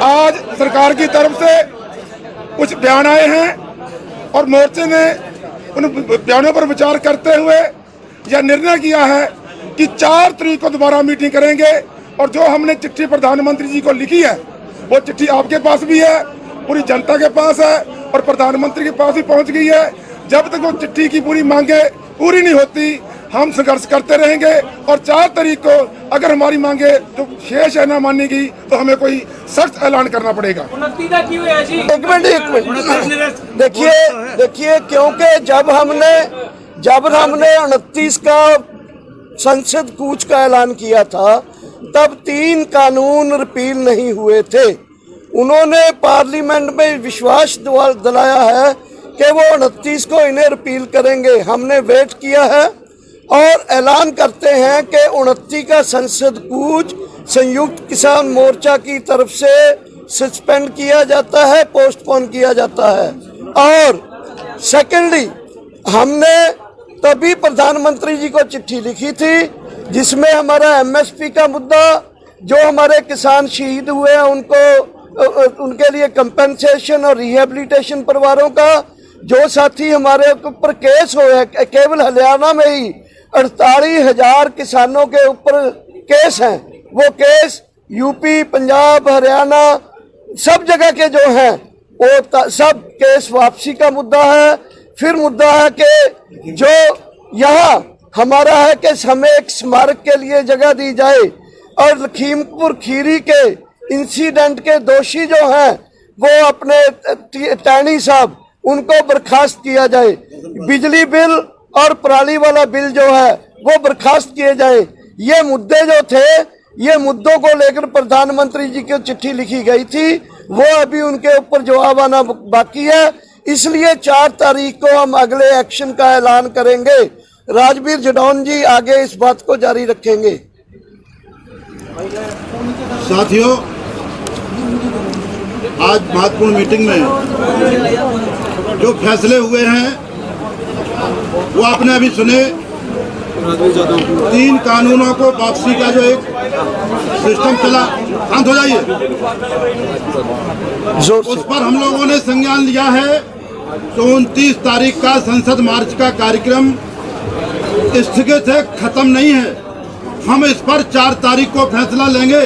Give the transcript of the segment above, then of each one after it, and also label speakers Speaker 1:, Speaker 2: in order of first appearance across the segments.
Speaker 1: आज सरकार की तरफ से कुछ बयान आए हैं और मोर्चे ने उन बयानों पर विचार करते हुए यह निर्णय किया है कि 4 तारीख को दोबारा मीटिंग करेंगे। और जो हमने चिट्ठी प्रधानमंत्री जी को लिखी है वो चिट्ठी आपके पास भी है, पूरी जनता के पास है और प्रधानमंत्री के पास भी पहुंच गई है। जब तक वो चिट्ठी की पूरी मांगे पूरी नहीं होती हम संघर्ष करते रहेंगे। और 4 तारीख को अगर हमारी मांगे जो शेष है ना मानी गई तो हमें कोई सख्त ऐलान करना पड़ेगा।
Speaker 2: एक मिनट देखिए क्योंकि जब हमने 29 का संसद कूच का ऐलान किया था तब 3 कानून रिपील नहीं हुए थे। उन्होंने पार्लियामेंट में विश्वास दिलाया है कि वो 29 को इन्हें रिपील करेंगे। हमने वेट किया है और ऐलान करते हैं कि 29 का संसद कूच संयुक्त किसान मोर्चा की तरफ से सस्पेंड किया जाता है, पोस्टपोन किया जाता है। और सेकेंडली हमने तभी प्रधानमंत्री जी को चिट्ठी लिखी थी जिसमें हमारा एमएसपी का मुद्दा, जो हमारे किसान शहीद हुए हैं उनके लिए कंपेंसेशन और रिहेबिलिटेशन परिवारों का, जो साथी हमारे ऊपर केस हुए केवल हरियाणा में ही 48,000 किसानों के ऊपर केस हैं, वो केस यूपी, पंजाब, हरियाणा सब जगह के जो हैं वो सब केस वापसी का मुद्दा है। फिर मुद्दा है कि जो यहाँ हमारा है कि हमें एक स्मारक के लिए जगह दी जाए और लखीमपुर खीरी के इंसिडेंट के दोषी जो हैं वो अपने टैनी साहब उनको बर्खास्त किया जाए। बिजली बिल और पराली वाला बिल जो है वो बर्खास्त किए जाए। ये मुद्दे जो थे, ये मुद्दों को लेकर प्रधानमंत्री जी की चिट्ठी लिखी गई थी, वो अभी उनके ऊपर जवाब आना बाकी है। इसलिए 4 तारीख को हम अगले एक्शन का ऐलान करेंगे। राजवीर जडौन जी आगे इस बात को जारी रखेंगे।
Speaker 3: साथियों, आज महत्वपूर्ण मीटिंग में जो फैसले हुए हैं वो आपने अभी सुने। 3 कानूनों को वापसी का जो एक सिस्टम चला, शांत हो जाइए, उस पर हम लोगों ने संज्ञान लिया है। तो 29 तारीख का संसद मार्च का कार्यक्रम स्थगित है, खत्म नहीं है। हम इस पर 4 तारीख को फैसला लेंगे।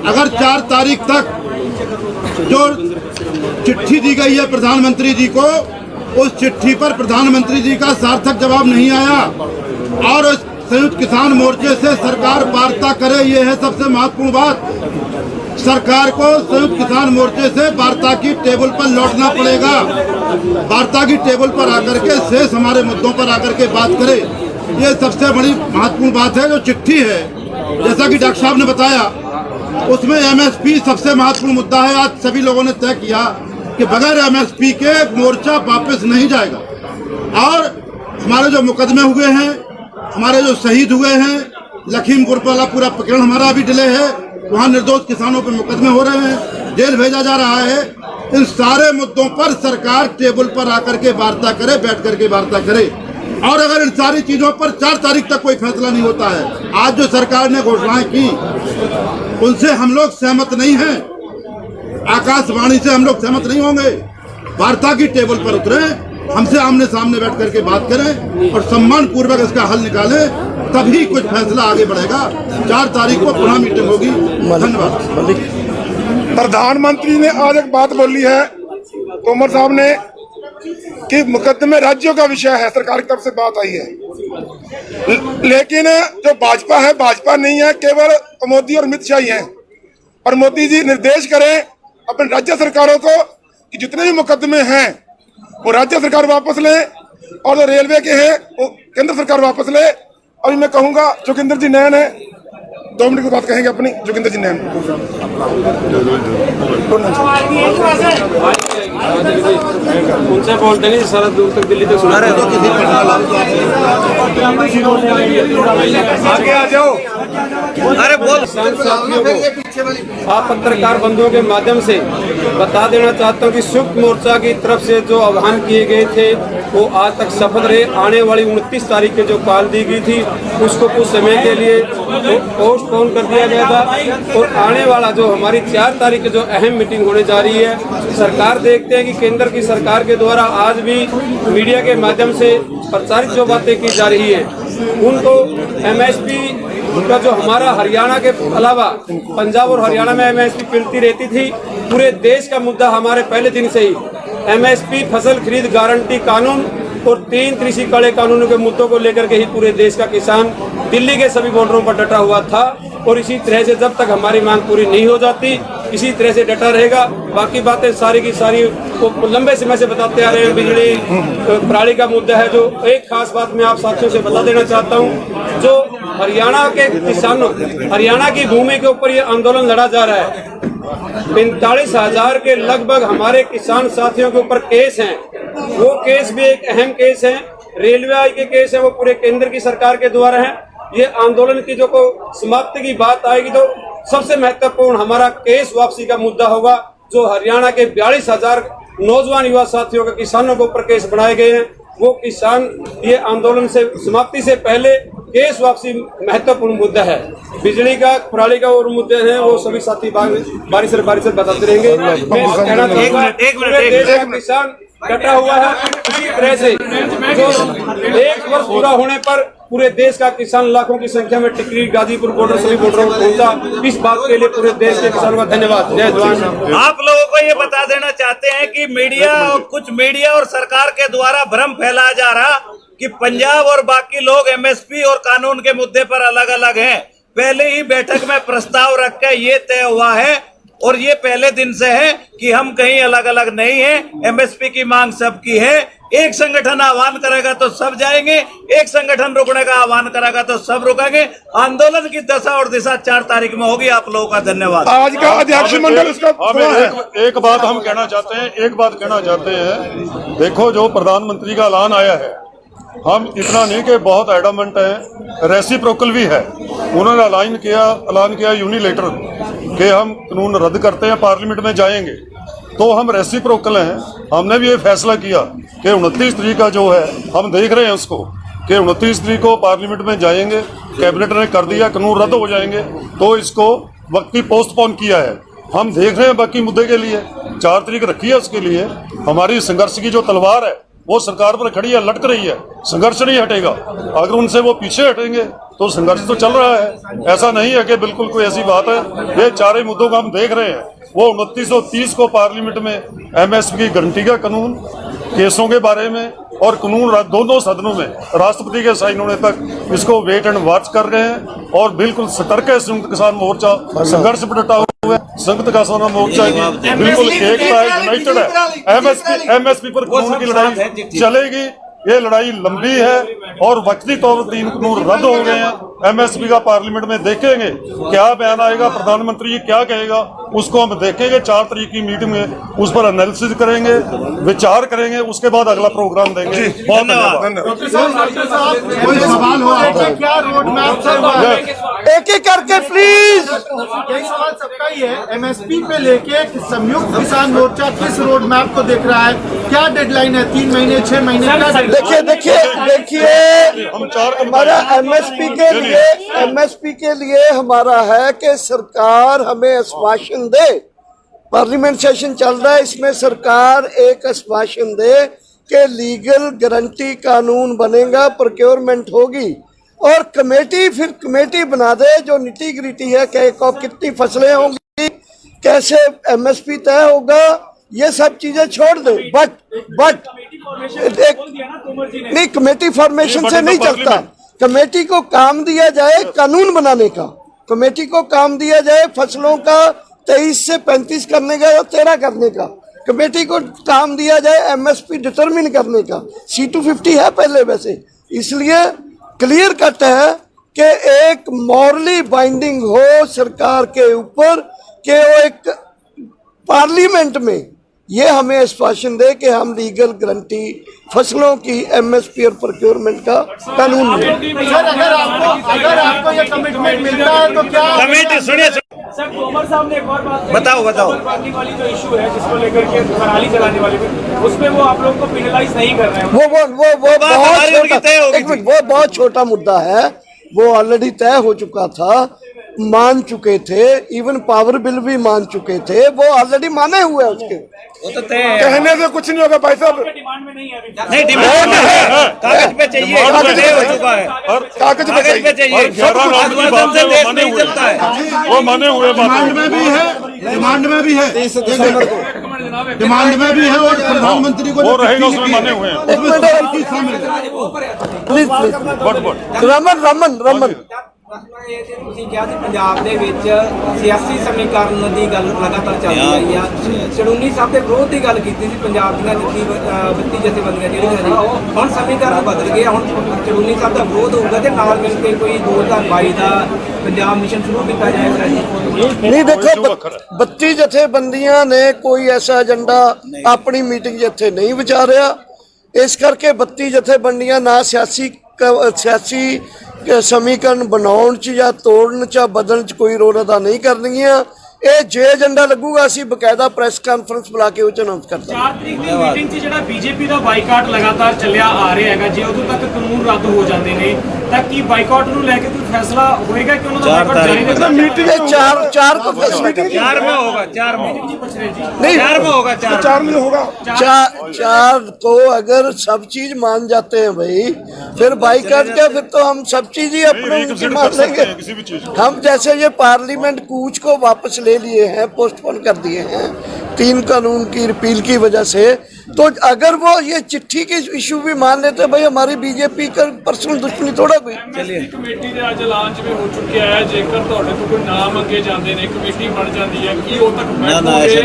Speaker 3: अगर 4 तारीख तक जो चिट्ठी दी गई है प्रधानमंत्री जी को, उस चिट्ठी पर प्रधानमंत्री जी का सार्थक जवाब नहीं आया और संयुक्त किसान मोर्चे से सरकार वार्ता करे, ये है सबसे महत्वपूर्ण बात। सरकार को संयुक्त किसान मोर्चे से वार्ता की टेबल पर लौटना पड़ेगा। वार्ता की टेबल पर आकर के शेष हमारे मुद्दों पर आकर के बात करे, ये सबसे बड़ी महत्वपूर्ण बात है। जो चिट्ठी है, जैसा कि डॉक्टर साहब ने बताया, उसमें एमएसपी सबसे महत्वपूर्ण मुद्दा है। आज सभी लोगों ने तय किया कि बगैर एमएसपी के मोर्चा वापस नहीं जाएगा। और हमारे जो मुकदमे हुए हैं, हमारे जो शहीद हुए हैं, लखीमपुर वाला पूरा प्रकरण हमारा अभी डिले है, वहाँ निर्दोष किसानों पर मुकदमे हो रहे हैं, जेल भेजा जा रहा है। इन सारे मुद्दों पर सरकार टेबल पर आकर के वार्ता करे, बैठ करके वार्ता करे। और अगर इन सारी चीजों पर 4 तारीख तक कोई फैसला नहीं होता है, आज जो सरकार ने घोषणाएं की उनसे हम लोग सहमत नहीं हैं, आकाशवाणी से हम लोग सहमत नहीं होंगे। वार्ता की टेबल पर उतरे, हमसे आमने सामने बैठ करके बात करें और सम्मान पूर्वक इसका हल निकालें, तभी कुछ फैसला आगे बढ़ेगा। 4 तारीख को पुनः मीटिंग होगी। धन्यवाद।
Speaker 1: प्रधानमंत्री ने आज एक बात बोली है तोमर साहब ने कि मुकदमे राज्यों का विषय है, सरकार की तरफ से बात आई है। लेकिन जो भाजपा है, भाजपा नहीं है, केवल मोदी और अमित शाह ही है। और मोदी जी निर्देश करें अपने राज्य सरकारों को कि जितने भी मुकदमे हैं वो राज्य सरकार वापस ले और जो रेलवे के हैं वो केंद्र सरकार वापस ले। अभी मैं कहूंगा जोगिंदर जी नैन है, 2 मिनट की बात कहेंगे अपनी। जोगिंदर जी नैन
Speaker 4: उनसे बोलते नहीं, सारा दूर तक दिल्ली तक सुना रहे हो।
Speaker 1: आगे आ जाओ।
Speaker 5: अरे बोल
Speaker 4: किसान साथियों को आप पत्रकार बंधुओं के माध्यम से बता देना चाहता हूँ कि संयुक्त मोर्चा की तरफ से जो आह्वान किए गए थे वो आज तक सफल रहे। आने वाली 29 तारीख के जो कॉल दी गई थी उसको कुछ समय के लिए पोस्टपोन कर दिया गया था और आने वाला जो हमारी 4 तारीख की जो अहम मीटिंग होने जा रही है, सरकार देखते हैं कि केंद्र की सरकार के द्वारा आज भी मीडिया के माध्यम से प्रचारित जो बातें की जा रही है उनको एमएसपी का जो हमारा हरियाणा के अलावा पंजाब और हरियाणा में एमएसपी मिलती रहती थी, पूरे देश का मुद्दा हमारे पहले दिन से ही एमएसपी, फसल खरीद गारंटी कानून और 3 कृषि काले कानूनों के मुद्दों को लेकर के ही पूरे देश का किसान दिल्ली के सभी बॉर्डरों पर डटा हुआ था और इसी तरह से जब तक हमारी मांग पूरी नहीं हो जाती इसी तरह से डटा रहेगा। बाकी बातें सारी की सारी वो लंबे समय से बताते आ रहे हैं। बिजली प्रणाली का मुद्दा है। जो एक खास बात मैं आप साथियों से बता देना चाहता हूँ, जो हरियाणा के किसानों, हरियाणा की भूमि के ऊपर ये आंदोलन लड़ा जा रहा है, 45,000 के लगभग हमारे किसान साथियों के ऊपर केस हैं। वो केस भी एक अहम केस है, रेलवे के केस है, वो पूरे केंद्र की सरकार के द्वारा है। ये आंदोलन की जो को समाप्ति की बात आएगी तो सबसे महत्वपूर्ण हमारा केस वापसी का मुद्दा होगा। जो हरियाणा के 42,000 नौजवान युवा साथियों के किसानों के ऊपर केस बनाए गए हैं, वो किसान ये आंदोलन से समाप्ति से पहले केस वापसी महत्वपूर्ण मुद्दा है। बिजली का, प्रणाली का और मुद्दे हैं वो सभी साथी बारी से बताते रहेंगे। मैं कहना चाहूंगा पूरे देश का किसान डटा हुआ है। इसी तरह से जो 1 वर्ष पूरा होने पर पूरे देश का किसान लाखों की संख्या में टिकरी, गाजीपुर बॉर्डर, सभी बॉर्डरों पर पहुंचा। इस बात के लिए पूरे देश के किसानों का धन्यवाद। जय जवान।
Speaker 5: आप लोगों को ये बता देना चाहते हैं कि मीडिया और कुछ मीडिया और सरकार के द्वारा भ्रम फैलाया जा रहा कि पंजाब और बाकी लोग एमएसपी और कानून के मुद्दे पर अलग अलग हैं। पहले ही बैठक में प्रस्ताव रख के ये तय हुआ है और ये पहले दिन से है कि हम कहीं अलग अलग नहीं हैं। एमएसपी की मांग सबकी है। एक संगठन आह्वान करेगा तो सब जाएंगे, एक संगठन रुकने का आह्वान करेगा तो सब रुकेंगे। आंदोलन की दशा और दिशा 4 तारीख में होगी। आप लोगों का धन्यवाद।
Speaker 1: आज का अध्यक्ष मंडल इसका
Speaker 3: एक बात हम कहना चाहते हैं, देखो जो प्रधानमंत्री का ऐलान आया है, हम इतना नहीं कि बहुत एडमेंट है, रेसिप्रोकल भी है। उन्होंने ऐलान किया यूनिलेटर कि हम कानून रद्द करते हैं, पार्लियामेंट में जाएंगे, तो हम रेसिप्रोकल हैं। हमने भी ये फैसला किया कि 29 तारीख का जो है, हम देख रहे हैं उसको कि 29 तारीख को पार्लियामेंट में जाएंगे। कैबिनेट ने कर दिया, कानून रद्द हो जाएंगे, तो इसको वक्ती पोस्टपोन किया है। हम देख रहे हैं बाकी मुद्दे के लिए 4 तारीख रखी है। उसके लिए हमारी संघर्ष की जो तलवार है वो सरकार पर खड़ी है, लटक रही है। संघर्ष नहीं हटेगा। अगर उनसे वो पीछे हटेंगे तो संघर्ष तो चल रहा है। ऐसा नहीं है कि बिल्कुल कोई ऐसी बात है। ये 4 मुद्दों को हम देख रहे हैं। वो 2930 को पार्लियामेंट में एमएसपी की गारंटी का कानून, केसों के बारे में और कानून दोनों सदनों में राष्ट्रपति के साइन होने तक इसको वेट एंड वॉच कर रहे हैं। और बिल्कुल सतर्क है संयुक्त किसान मोर्चा, संघर्ष पर डटा हुआ है। संयुक्त किसान मोर्चा की बिल्कुल एकता है, यूनाइटेड है। एमएसपी पर कानून की लड़ाई चलेगी। ये लड़ाई लंबी है और वक्ती तौर पर 3 कानून रद्द हो गए हैं। एमएसपी का पार्लियामेंट में देखेंगे क्या बयान आएगा, प्रधानमंत्री क्या कहेगा, उसको हम देखेंगे। 4 तारीख की मीटिंग में उस पर एनालिसिस करेंगे, विचार करेंगे, उसके बाद अगला प्रोग्राम देंगे। बहुत धन्यवाद। कोई सवाल हो क्या रोड मैप
Speaker 2: एक एक करके प्लीज।
Speaker 6: यही सवाल सबका ही है। एमएसपी पे लेके संयुक्त किसान मोर्चा किस रोड मैप को देख रहा है? क्या डेडलाइन है? 3 महीने, 6 महीने?
Speaker 2: देखिए हमारा एमएसपी के लिए हमारा है कि सरकार हमें आश्वासन दे। पार्लियामेंट सेशन चल रहा है, इसमें सरकार एक आश्वासन दे कि लीगल गारंटी कानून बनेगा, प्रोक्योरमेंट होगी और कमेटी बना दे जो निटी ग्रिटी है कि कितनी फसलें होंगी, कैसे एमएसपी तय होगा, ये सब चीजें छोड़ दे। बट नहीं, कमेटी फॉर्मेशन से नहीं चलता। कमेटी को काम दिया जाए कानून बनाने का, कमेटी को काम दिया जाए फसलों का 23 से 35 करने का या 13 करने का। कमेटी को काम दिया जाए एमएसपी डिटरमिन करने का। C250 है पहले वैसे, इसलिए क्लियर कट है कि एक मॉरली बाइंडिंग हो सरकार के ऊपर कि वो एक पार्लियामेंट में ये हमें आश्वासन दे कि हम लीगल गारंटी फसलों की एमएसपी और प्रोक्योरमेंट का कानून में।
Speaker 6: सर अगर आपको ये कमिटमेंट मिलता है तो क्या
Speaker 5: कमेटी सुनिए
Speaker 7: सर तोमर साहब ने एक और बात कही,
Speaker 5: बताओ।
Speaker 7: पार्किंग वाली जो इशू है जिसको लेकर के पराली जलाने वाले में, उसमें वो आप लोगों को पेनलाइज नहीं कर रहे हैं।
Speaker 2: वो
Speaker 5: बात हमारी उनकी तय हो गई
Speaker 2: एक मिनट, वो बहुत छोटा मुद्दा है, वो ऑलरेडी तय हो चुका था, मान चुके थे, इवन पावर बिल भी मान चुके थे, वो ऑलरेडी माने हुए उसके।
Speaker 5: वो तो तय है।
Speaker 1: कहने से कुछ नहीं होगा भाई साहब,
Speaker 7: डिमांड में नहीं है अभी।
Speaker 5: नहीं डिमांड है, कागज पे चाहिए, तय हो चुका है,
Speaker 1: कागज पे
Speaker 5: कागज पे चाहिए। आश्वासन से देश नहीं चलता है।
Speaker 8: वो माने हुए
Speaker 3: डिमांड में भी है, डिमांड में भी है, डिमांड में भी है और प्रधानमंत्री को
Speaker 8: वो रहेगा उसमें माने हुए हैं।
Speaker 2: एक मिनट
Speaker 3: शामिल
Speaker 2: प्लीज प्लीज, रमन
Speaker 9: ਤੁਸੀਂ ਕਿਹਾ ਸੀ ਪੰਜਾਬ ਦੇ ਵਿੱਚ ਸਿਆਸੀ ਸਮੀਕਰਨ ਦੀ ਗੱਲ ਲਗਾਤਾਰ ਚੱਲਦੀ ਰਹੀ ਆ। ਚੜੂਨੀ ਸਾਹਿਬ ਦੇ ਵਿਰੋਧ ਦੀ ਗੱਲ ਕੀਤੀ ਸੀ ਪੰਜਾਬ ਦੀਆਂ ਵਿੱਤੀ ਜਥੇਬੰਦੀਆਂ ਜਿਹੜੀਆਂ ਨੇ, ਹੁਣ ਸਮੀਕਰਨ ਬਦਲ ਗਿਆ। ਹੁਣ ਚੜੂਨੀ ਸਾਹਿਬ ਦਾ ਵਿਰੋਧ ਹੋਊਗਾ ਤੇ ਨਾਲ ਮਿਲ ਕੇ ਕੋਈ 2022 ਦਾ ਪੰਜਾਬ ਮਿਸ਼ਨ ਸ਼ੁਰੂ ਕੀਤਾ ਜਾਏਗਾ ਜੀ।
Speaker 2: नहीं देखो, 32 जथेबंदियां ने कोई ऐसा एजेंडा अपनी मीटिंग जिथे नहीं विचारिया, इस करके 32 जथेबंदियां ना सियासी समीकरण बनाउण च या तोड़न च बदलण च कोई रोल अदा नहीं करनगियां। ਇਹ ਜੇ ਏਜੰਡਾ ਲੱਗੂਗਾ ਅਸੀਂ ਬਕਾਇਦਾ ਪ੍ਰੈਸ ਕਾਨਫਰੰਸ ਬੁਲਾ ਕੇ ਉਹ ਚ ਅਨਾਉਂਸ ਕਰ ਦਾਂਗੇ।
Speaker 7: 4 ਤਰੀਕ ਦੀ ਮੀਟਿੰਗ 'ਚ ਜਿਹੜਾ ਬੀਜੇਪੀ ਦਾ ਬਾਈਕਾਟ ਲਗਾਤਾਰ ਚੱਲਿਆ ਆ ਰਿਹਾ ਹੈਗਾ, ਜੇ ਉਦੋਂ ਤੱਕ ਕਾਨੂੰਨ ਰੱਦ ਹੋ ਜਾਂਦੇ ਨੇ ਤਾਂ ਕੀ ਬਾਈਕਾਟ ਨੂੰ ਲੈ ਕੇ ਕੋਈ ਫੈਸਲਾ ਹੋਏਗਾ ਕਿ ਉਹਨਾਂ ਦਾ ਬਾਈਕਾਟ ਜਾਰੀ ਰਹੇਗਾ?
Speaker 2: मीटिंग चार को फैसला करेंगे।
Speaker 5: 4 में होगा, 4 में
Speaker 2: नहीं
Speaker 5: 4 में होगा,
Speaker 1: 4 में होगा।
Speaker 2: चार को अगर सब चीज मान जाते हैं भाई, फिर बाईकाट क्या, फिर तो हम सब चीज ही अपने उनकी मान लेंगे।
Speaker 8: किसी भी चीज
Speaker 2: हम जैसे ये पार्लियामेंट कूच को वापस ले लिए हैं, पोस्टपोन कर दिए हैं 3 कानून की रिपील की वजह से, तो अगर वो ये चिट्ठी की इशू भी मान लेते भाई, हमारी बीजेपी का पर्सनल दुश्मनी थोड़ा कोई।
Speaker 7: ਕਮੇਟੀ ਦੇ ਅੱਜ ਐਲਾਨ ਜਿਵੇਂ ਹੋ ਚੁੱਕਿਆ ਹੈ, ਜੇਕਰ ਤੁਹਾਡੇ ਤੋਂ ਕੋਈ ਨਾਮ ਮੰਗੇ ਜਾਂਦੇ ਨੇ, ਕਮੇਟੀ ਬਣ ਜਾਂਦੀ ਹੈ, ਕੀ ਉਹ ਤੱਕ ਬੈਠੋਗੇ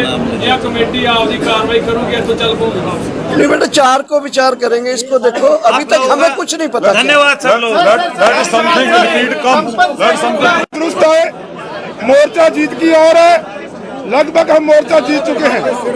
Speaker 7: ਜਾਂ कमेटी आपकी कार्रवाई करोगे तो चल पाओगे वापस?
Speaker 2: नहीं बेटा, 4 को विचार करेंगे। इसको देखो, अभी तक हमें कुछ नहीं पता।
Speaker 5: धन्यवाद सब लोग।
Speaker 8: that is something will need come, that is something
Speaker 1: दुरुस्त है, मोर्चा जीत की ओर है, लगभग हम मोर्चा जीत चुके हैं।